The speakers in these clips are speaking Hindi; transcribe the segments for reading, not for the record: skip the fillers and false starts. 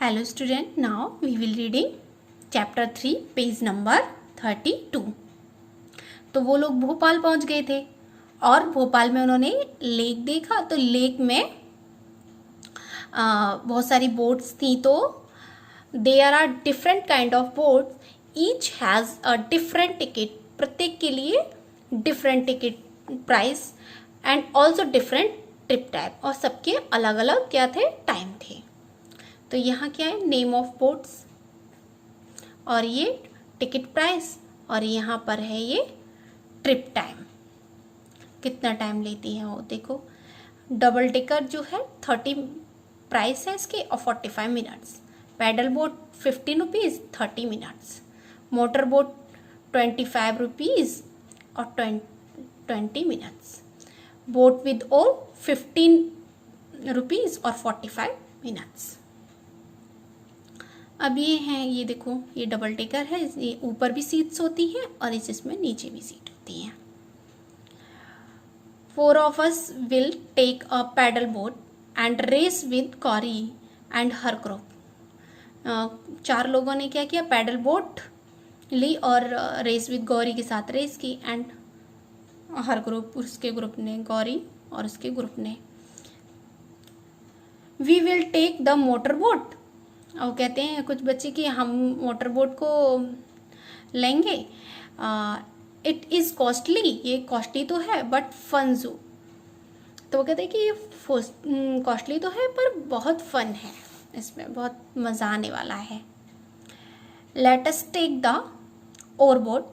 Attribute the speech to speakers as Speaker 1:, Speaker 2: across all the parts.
Speaker 1: Hello student, now we will reading chapter 3 page number 32। तो वो लोग भोपाल पहुंच गए थे और भोपाल में उन्होंने लेक देखा। तो लेक में बहुत सारी बोट्स थी। तो there are different kind of boats, each has a different ticket. प्रत्येक के लिए different ticket price and also different trip time, और सबके अलग अलग क्या थे, टाइम थे। तो यहाँ क्या है, नेम ऑफ बोट्स, और ये टिकट प्राइस, और यहाँ पर है ये ट्रिप टाइम, कितना टाइम लेती है वो। देखो डबल टिकर जो है 30 प्राइस है इसके और 45 minutes. Paddle boat 15 rupees 30 minutes. Motor boat 25 rupees और 20 minutes. Boat with oar 15 rupees और 45 मिनट्स। अब ये हैं, ये देखो ये डबल टेकर है, ये ऊपर भी सीट्स होती हैं और इसमें नीचे भी सीट होती हैं। 4 of us will take a paddle boat and race with Gauri and her group। 4 लोगों ने क्या किया, पैडल बोट ली और रेस विद गौरी के साथ रेस की, एंड हर ग्रुप, उसके ग्रुप ने, गौरी और उसके ग्रुप ने। We will take the motor boat, और कहते हैं कुछ बच्चे कि हम मोटर बोट को लेंगे। इट इज़ कॉस्टली, ये कॉस्टली तो है बट फन जू। तो वो कहते हैं कि ये कॉस्टली तो है पर बहुत फन है, इसमें बहुत मज़ा आने वाला है। Let us take the oar boat,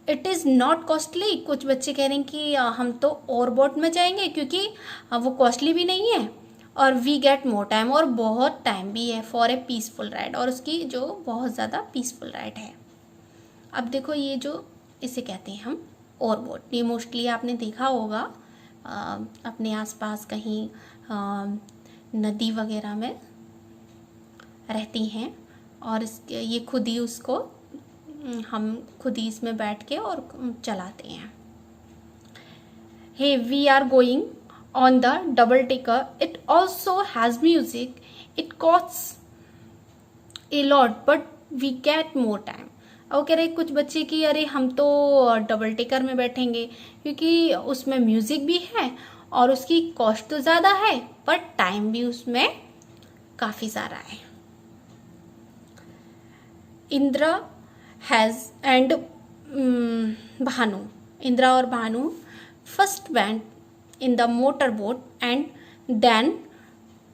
Speaker 1: it is not costly. कुछ बच्चे कह रहे हैं कि हम तो ओर बोट में जाएंगे क्योंकि वो कॉस्टली भी नहीं है और वी गेट मोर टाइम, और बहुत टाइम भी है, फॉर ए पीसफुल राइड, और उसकी जो बहुत ज़्यादा पीसफुल राइड है। अब देखो ये जो इसे कहते हैं हम ओर बोट, ये मोस्टली आपने देखा होगा अपने आसपास कहीं नदी वगैरह में रहती हैं, और इसके ये खुद ही उसको हम खुद ही इसमें बैठ के और चलाते हैं। Hey we are going on the double ticker, it also has music, it costs a lot but we get more time। अब कह रहे कुछ बच्चे कि अरे हम तो डबल टिकर में बैठेंगे क्योंकि उसमें म्यूजिक भी है और उसकी कॉस्ट तो ज़्यादा है पर टाइम भी उसमें काफ़ी सारा है। इंद्रा हैज़ एंड भानु, इंद्रा और Bhanu first went in the motor boat and then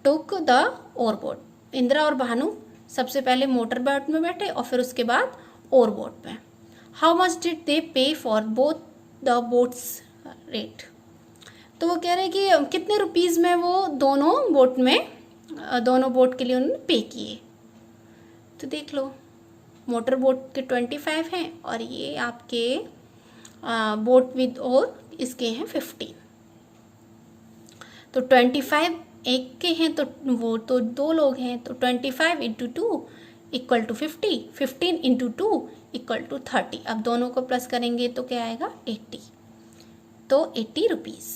Speaker 1: took the oar boat। Indira और भानु सबसे पहले मोटर बोट में बैठे और फिर उसके बाद ओर बोट में। हाउ मच डिड दे पे for both the boats rate, तो वो कह रहे हैं कि कितने रुपीज़ में वो दोनों बोट में, दोनों बोट के लिए उन्होंने पे किए। तो देख लो मोटर बोट के 25 हैं और ये आपके बोट विद ओर इसके हैं 15। तो 25 एक के हैं तो वो तो 2 लोग हैं, तो 25 into 2 equal to 50, 15 into 2 equal to 30। अब दोनों को प्लस करेंगे तो क्या आएगा, 80। तो 80 rupees.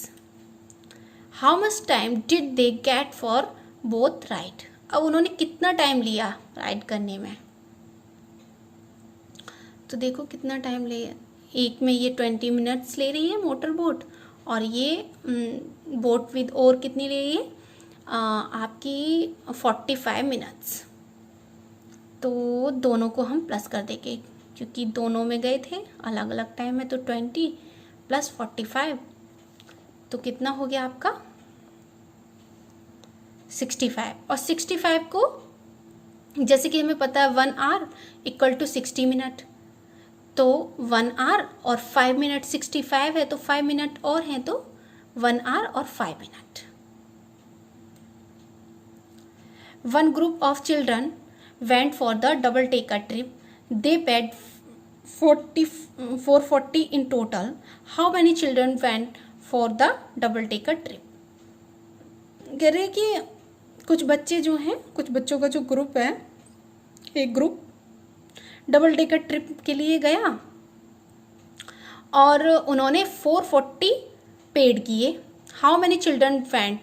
Speaker 1: How much time did they get for both ride, अब उन्होंने कितना टाइम लिया राइड करने में। तो देखो कितना टाइम ले, एक में ये 20 मिनट्स ले रही है मोटर बोट, और ये बोट विद ओर कितनी ले रही है आपकी 45 मिनट्स। तो दोनों को हम प्लस कर देंगे क्योंकि दोनों में गए थे अलग अलग टाइम में। तो 20 प्लस 45 तो कितना हो गया आपका 65। और 65 को जैसे कि हमें पता है 1 आवर इक्वल टू 60 मिनट, तो 1 आवर और 5 मिनट 65 है तो 5 मिनट और हैं तो 1 आवर और 5 minute. One group of children went for the double taker trip, they paid 440 in total. How many children went for the double taker trip, कह रहे हैं कि कुछ बच्चे जो हैं, कुछ बच्चों का जो ग्रुप है, एक ग्रुप डबल टेकर ट्रिप के लिए गया और उन्होंने 440 पेड किए। How many children went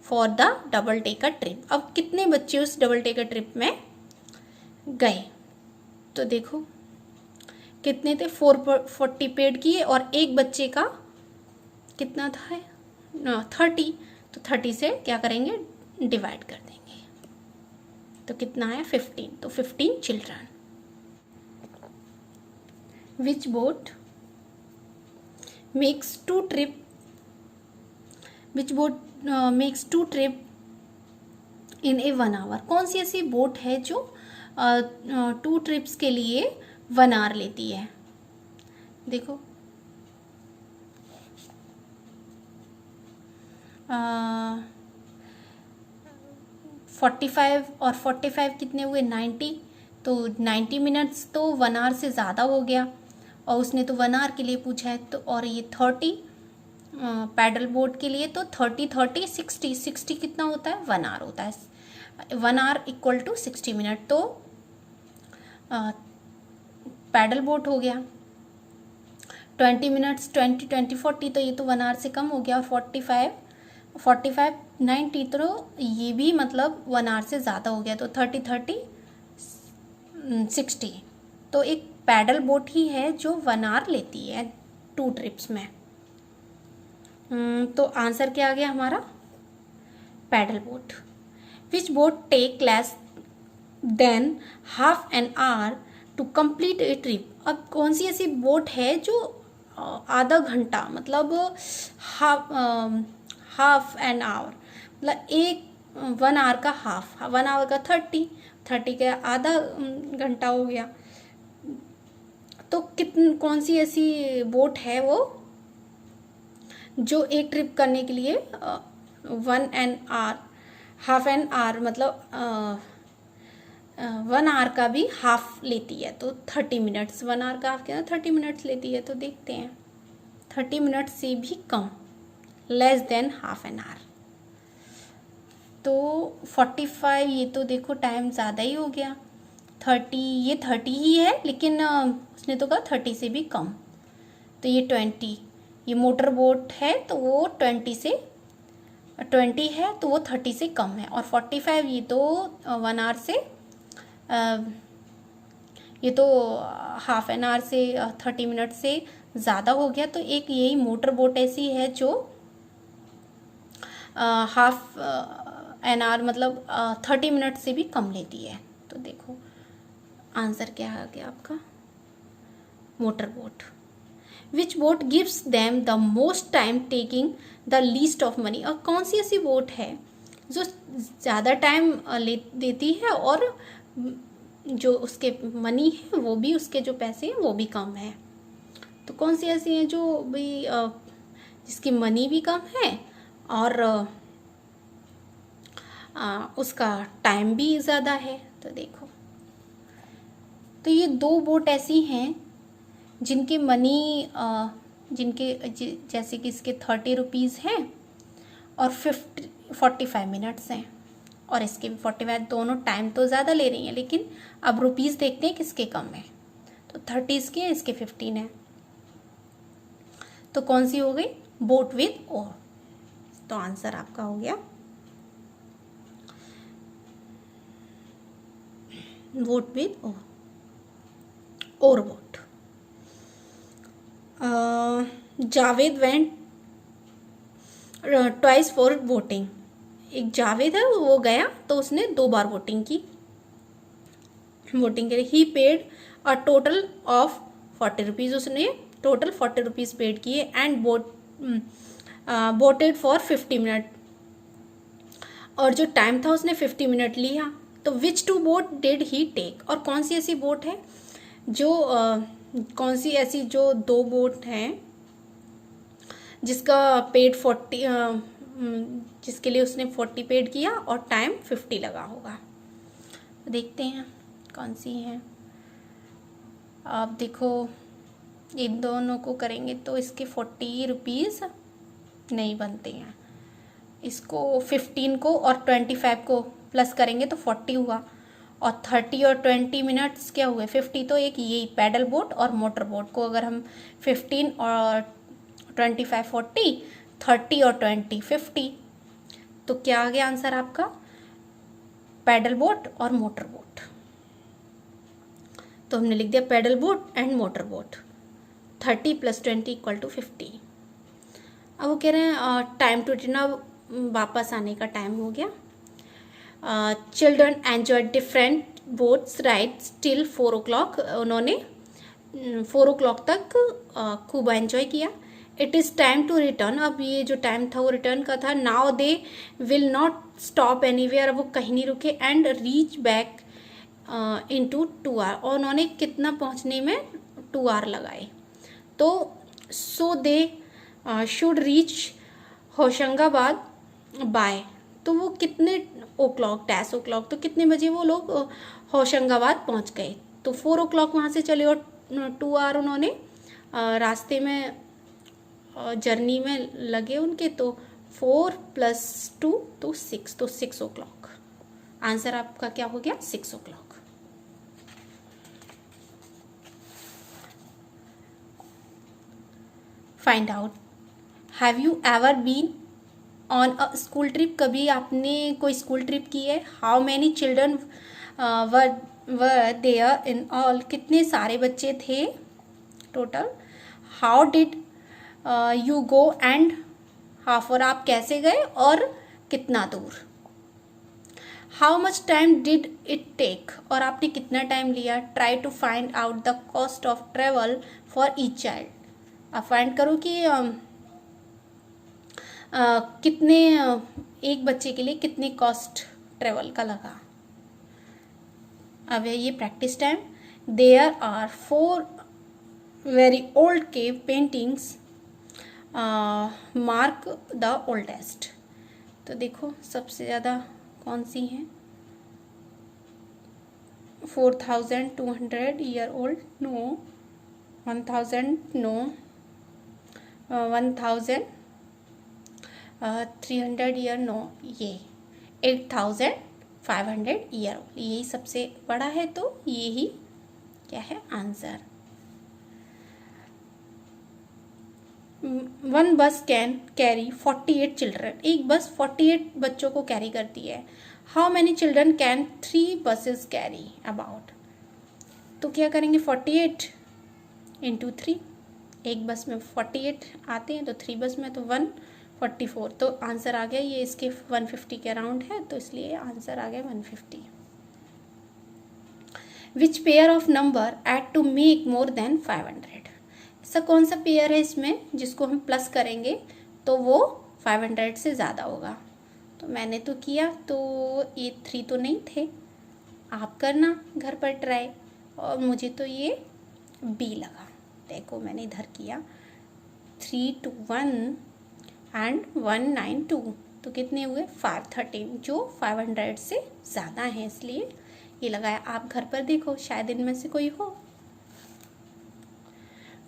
Speaker 1: for the double taker trip. अब कितने बच्चे उस डबल टेकर ट्रिप में गए, तो देखो कितने थे, 440 पेड किए और एक बच्चे का कितना था, 30, तो 30 से क्या करेंगे, डिवाइड कर देंगे, तो कितना है 15, तो 15 children. Which boat makes two trip, which boat makes two trip in a 1 hour. कौन सी ऐसी बोट है जो 2 ट्रिप्स के लिए 1 आवर लेती है। देखो 45 और 45 कितने हुए, 90, तो 90 मिनट्स तो 1 आवर से ज़्यादा हो गया, और उसने तो 1 आवर के लिए पूछा है, तो और ये 30 पैडल बोट के लिए, तो 30 60 कितना होता है, 1 आवर होता है, 1 आवर इक्वल टू 60 मिनट, तो पैडल बोट हो गया। 20 मिनट्स 20 40, तो ये तो 1 आवर से कम हो गया, और 45 90, तो ये भी मतलब 1 आवर से ज़्यादा हो गया, तो 30 60, तो एक पैडल बोट ही है जो 1 आवर लेती है 2 ट्रिप्स में। तो आंसर क्या आ गया हमारा, paddle boat. Which boat take less than half an hour to complete a trip. अब कौन सी ऐसी बोट है जो आधा घंटा मतलब हाफ एन आवर, मतलब 1 आवर का हाफ, 1 आवर का 30 का आधा घंटा हो गया, तो कौन सी ऐसी बोट है वो जो एक ट्रिप करने के लिए 1 an hour, half an our मतलब 1 आवर का भी हाफ लेती है, तो 30 मिनट्स, 1 आवर का हाफ क्या 30 मिनट्स लेती है, तो देखते हैं 30 मिनट से भी कम, less than half an hour, तो 45, ये तो देखो टाइम ज़्यादा ही हो गया, 30, ये 30 ही है, लेकिन उसने तो कहा 30 से भी कम, तो ये 20, ये मोटर बोट है तो वो 20 है, तो वो 30 से कम है, और 45 ये तो 1 आवर से ये तो हाफ एन आवर से 30 मिनट से ज़्यादा हो गया, तो एक यही मोटर बोट ऐसी है जो हाफ एन आवर मतलब 30 मिनट से भी कम लेती है, तो देखो आंसर क्या आ गया आपका, motor boat. Which boat gives them the most time taking the least of money. और कौन सी ऐसी बोट है जो ज़्यादा टाइम देती है और जो उसके मनी है वो भी, उसके जो पैसे हैं वो भी कम है, तो कौन सी ऐसी है जो भाई जिसकी मनी भी कम है और उसका टाइम भी ज़्यादा है, तो देखो, तो ये 2 बोट ऐसी हैं जिनके मनी जैसे कि इसके 30 रुपीज़ हैं और 45 मिनट्स हैं, और इसके भी 45, दोनों टाइम तो ज़्यादा ले रही हैं, लेकिन अब रुपीज़ देखते हैं किसके कम है, तो 30 इसके हैं, इसके 15 हैं, तो कौन सी हो गई, बोट विद ओर, तो आंसर आपका हो गया boat with oar boat. Javed went twice for boating. एक जावेद है वो गया तो उसने 2 बार बोटिंग के लिए। He paid a total of 40 rupees, उसने टोटल 40 रुपीज़ पेड किए, एंड बोटेड फॉर 50 मिनट, और जो टाइम था उसने 50 मिनट लिया, तो which 2 boat did he take. और कौन सी ऐसी बोट है जो कौन सी ऐसी जो 2 बोट हैं जिसका पेड 40 जिसके लिए उसने 40 पेड किया और टाइम 50 लगा होगा, देखते हैं कौन सी हैं। आप देखो इन दोनों को करेंगे तो इसके 40 रुपीज़ नहीं बनते हैं, इसको 15 को और 25 को प्लस करेंगे तो 40 हुआ, और 30 और 20 मिनट्स क्या हुए 50, तो एक यही पैडल बोट और मोटर बोट को अगर हम 15 और 25 40, 30 और 20 50, तो क्या आ गया आंसर आपका? पैडल बोट और मोटर बोट। तो हमने लिख दिया paddle boat and motor boat. 30 + 20 = 50। अब वो कह रहे हैं टाइम टू रिटर्न, वापस आने का टाइम हो गया। Children enjoy different boats rides till 4 o'clock। उन्होंने 4 o'clock तक खूब एंजॉय किया। It is time to return. अब ये जो टाइम था वो रिटर्न का था। Now they will not stop anywhere. अब वो कहीं नहीं रुके। And reach back into 2 hour। और उन्होंने कितना पहुंचने में 2 hour लगाए। तो so they should reach Hoshangabad by. तो वो कितने o'clock, डैश o'clock, तो कितने बजे वो लोग होशंगाबाद पहुंच गए। तो 4 o'clock वहाँ से चले और 2 hour उन्होंने रास्ते में जर्नी में लगे उनके। तो 4 + 2 तो 6, तो 6 o'clock। आंसर आपका क्या हो गया? 6 o'clock। Find out, have you ever been on a school trip. कभी आपने कोई स्कूल ट्रिप की है? How many children were there in all. कितने सारे बच्चे थे total. How did you go and how far. और आप कैसे गए और कितना दूर। How much time did it take. और आपने कितना टाइम लिया। Try to find out the cost of travel for each child. आप फाइंड करो कि कितने एक बच्चे के लिए कितने कॉस्ट ट्रेवल का लगा। अब है ये practice time. There are 4 very old cave paintings mark the oldest. तो देखो सबसे ज़्यादा कौन सी हैं। 4200 year old no. 1000 no. 1300 year no. ये 8500 ईयर ओल्ड, यही सबसे बड़ा है। तो यही क्या है आंसर। 1 बस कैन कैरी 48 चिल्ड्रन। एक बस 48 बच्चों को कैरी करती है। How many children can 3 buses carry about. तो क्या करेंगे 48 × 3। एक बस में 48 आते हैं तो 3 बस में तो 144। तो आंसर आ गया ये इसके 150 के अराउंड है, तो इसलिए आंसर आ गया 150। Which pair of number add to make more than 500। ऐसा कौन सा पेयर है इसमें जिसको हम प्लस करेंगे तो वो 500 से ज़्यादा होगा। तो मैंने तो किया, तो ये 3 तो नहीं थे। आप करना घर पर ट्राई। और मुझे तो ये बी लगा। देखो मैंने इधर किया 321 एंड 192, तो कितने हुए 513, जो 500 से ज़्यादा हैं, इसलिए ये लगाया। आप घर पर देखो, शायद इनमें से कोई हो।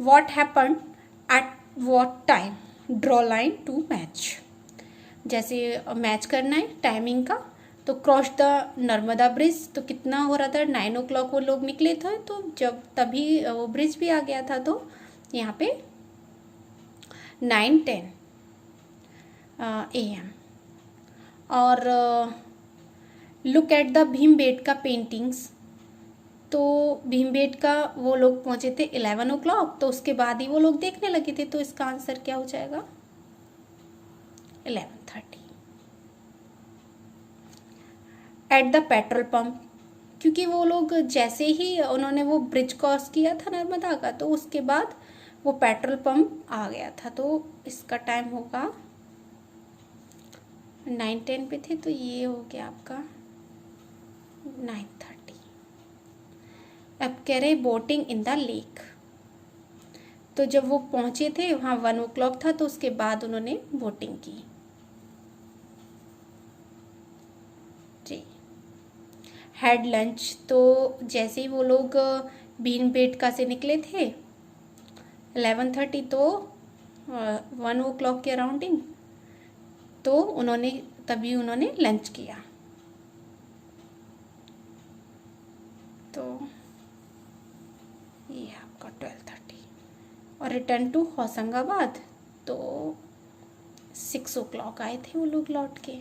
Speaker 1: What happened at what time? Draw line to match। जैसे मैच करना है टाइमिंग का, तो क्रॉस द नर्मदा ब्रिज। तो कितना हो रहा था 9 o'clock वो लोग निकले थे, तो जब तभी वो ब्रिज भी आ गया था। तो यहाँ पे 9:10 AM। और look at the Bhimbetka paintings. तो भीमबेटका वो लोग पहुँचे थे 11 o'clock, तो उसके बाद ही वो लोग देखने लगे थे। तो इसका आंसर क्या हो जाएगा 11:30। एट द पेट्रोल पंप, क्योंकि वो लोग जैसे ही उन्होंने वो ब्रिज क्रॉस किया था नर्मदा का, तो उसके बाद वो पेट्रोल पंप आ गया था। तो इसका टाइम होगा 9:10 पे थे, तो ये हो गया आपका 9:30। अब कह रहे बोटिंग इन द लेक। तो जब वो पहुंचे थे वहाँ 1 o'clock था, तो उसके बाद उन्होंने बोटिंग की। जी। हैड लंच, तो जैसे ही वो लोग भीमबेटका से निकले थे 11:30, तो 1 o'clock के अराउंडिंग, तो तभी उन्होंने लंच किया। तो ये आपका 12:30। और रिटर्न टू होशंगाबाद, तो 6 o'clock आए थे वो लोग लौट के।